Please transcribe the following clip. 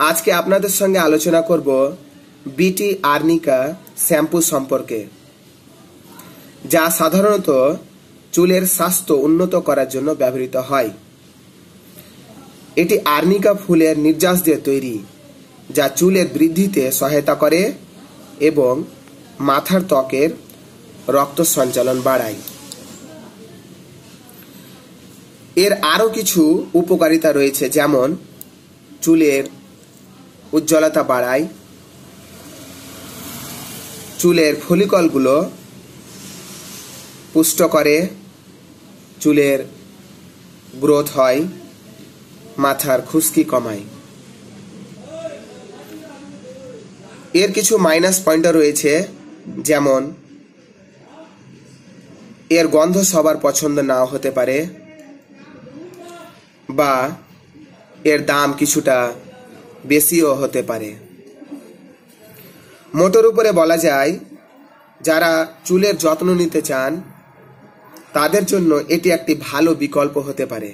আজকে আপনাদের সঙ্গে আলোচনা করব বিটি আর্নিকা শ্যাম্পু সম্পর্কে, যা সাধারণত চুলের স্বাস্থ্য উন্নত করার জন্য ব্যবহৃত হয়। এটি আর্নিকা ফুলের নির্যাস দিয়ে তৈরি, যা চুলের বৃদ্ধিতে সহায়তা করে এবং মাথার ত্বকের রক্ত সঞ্চালন বাড়ায়। এর আরও কিছু উপকারিতা রয়েছে, যেমন চুলের উজ্জ্বলতা বাড়ায়, চুলের ফলিকলগুলো পুষ্ট করে, চুলের গ্রোথ হয়, মাথার খুশকি কমায়। এর কিছু মাইনাস পয়েন্টও রয়েছে, যেমন এর গন্ধ সবার পছন্দ নাও হতে পারে, বা এর দাম কিছুটা বেশিও হতে পারে। মোটের উপরে বলা যায়, যারা চুলের যত্ন নিতে চান তাদের জন্য এটি একটি ভালো বিকল্প হতে পারে।